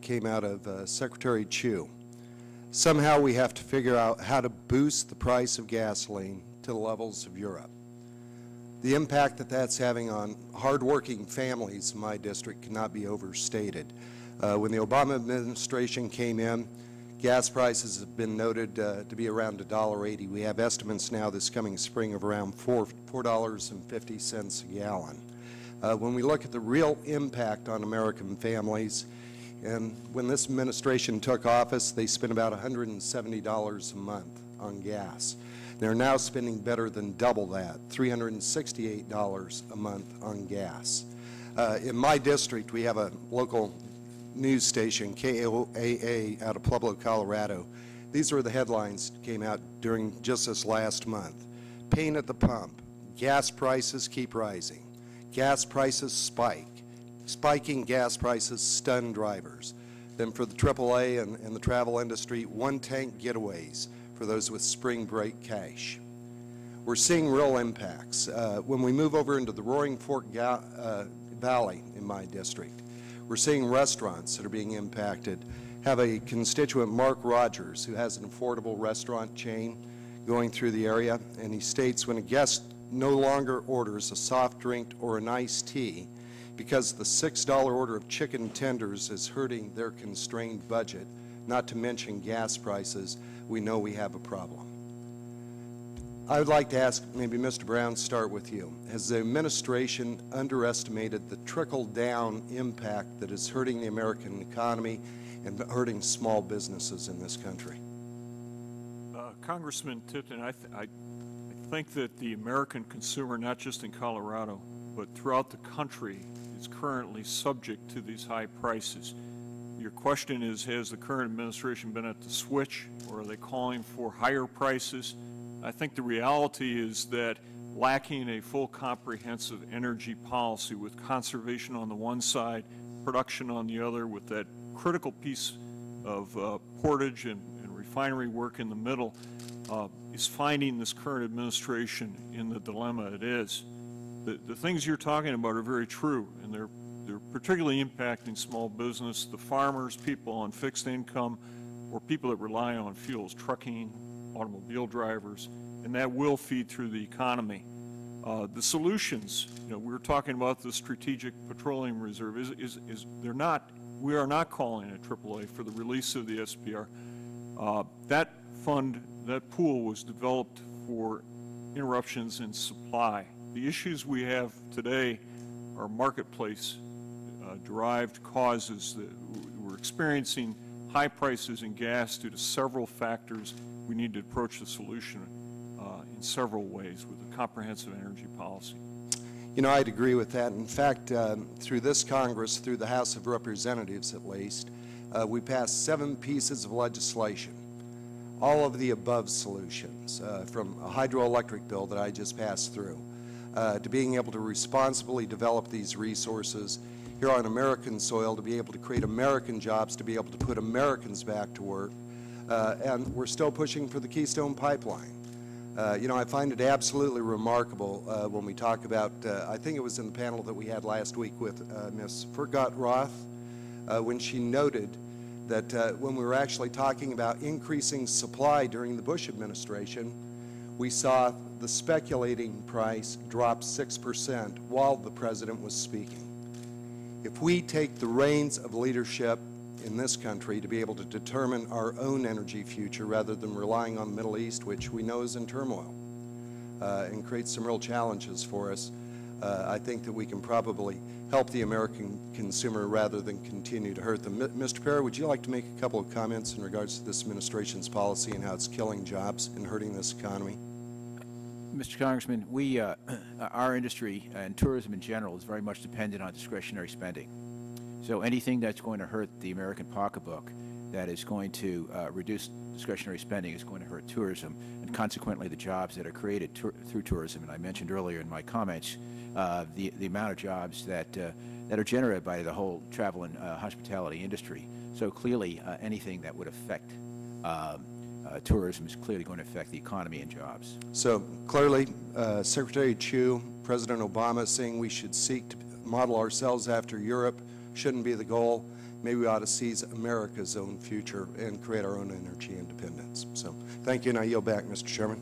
came out of Secretary Chu. Somehow we have to figure out how to boost the price of gasoline to the levels of Europe. The impact that that's having on hardworking families in my district cannot be overstated. When the Obama administration came in, gas prices have been noted to be around $1.80. We have estimates now this coming spring of around $4.50 a gallon. When we look at the real impact on American families, and when this administration took office, they spent about $170 a month on gas. They're now spending better than double that, $368 a month on gas. In my district, we have a local news station, KOAA, out of Pueblo, Colorado. These were the headlines that came out during just this last month. Pain at the pump. Gas prices keep rising. Gas prices spike. Spiking gas prices stun drivers. Then for the AAA and the travel industry, one-tank getaways for those with spring break cash. We're seeing real impacts. When we move over into the Roaring Fork Valley in my district, we're seeing restaurants that are being impacted. Have a constituent, Mark Rogers, who has an affordable restaurant chain going through the area, and he states when a guest no longer orders a soft drink or an iced tea because the $6 order of chicken tenders is hurting their constrained budget, not to mention gas prices, we know we have a problem. I would like to ask, maybe Mr. Brown, start with you. Has the administration underestimated the trickle-down impact that is hurting the American economy and hurting small businesses in this country? Congressman Tipton, I think that the American consumer, not just in Colorado, but throughout the country, is currently subject to these high prices. Your question is, has the current administration been at the switch, or are they calling for higher prices? I think the reality is that lacking a full comprehensive energy policy with conservation on the one side, production on the other, with that critical piece of portage and refinery work in the middle, is finding this current administration in the dilemma it is. The things you're talking about are very true, and they're particularly impacting small business, the farmers, people on fixed income, or people that rely on fuels, trucking, automobile drivers, and that will feed through the economy. The solutions, we were talking about the Strategic Petroleum Reserve, we are not calling a AAA for the release of the SPR. That fund, that pool was developed for interruptions in supply. The issues we have today are marketplace derived causes. That we're experiencing high prices in gas due to several factors. We need to approach the solution in several ways with a comprehensive energy policy. I'd agree with that. In fact, through this Congress, through the House of Representatives at least, we passed 7 pieces of legislation, all of the above solutions, from a hydroelectric bill that I just passed through, to being able to responsibly develop these resources here on American soil, to be able to create American jobs, to be able to put Americans back to work, and we're still pushing for the Keystone Pipeline. I find it absolutely remarkable when we talk about, I think it was in the panel that we had last week with Ms. Fergot-Roth, when she noted that when we were actually talking about increasing supply during the Bush administration, we saw the speculating price drop 6% while the president was speaking. If we take the reins of leadership in this country to be able to determine our own energy future rather than relying on the Middle East, which we know is in turmoil, and creates some real challenges for us, I think that we can probably help the American consumer rather than continue to hurt them. Mr. Perry, would you like to make a couple of comments in regards to this administration's policy and how it's killing jobs and hurting this economy? Mr. Congressman, our industry and tourism in general is very much dependent on discretionary spending. So anything that's going to hurt the American pocketbook, that is going to reduce discretionary spending, is going to hurt tourism, and consequently the jobs that are created through tourism. And I mentioned earlier in my comments the amount of jobs that are generated by the whole travel and hospitality industry. So clearly anything that would affect tourism is clearly going to affect the economy and jobs. So clearly Secretary Chu, President Obama saying we should seek to model ourselves after Europe shouldn't be the goal. maybe we ought to seize America's own future and create our own energy independence. So thank you, and I yield back, Mr. Chairman.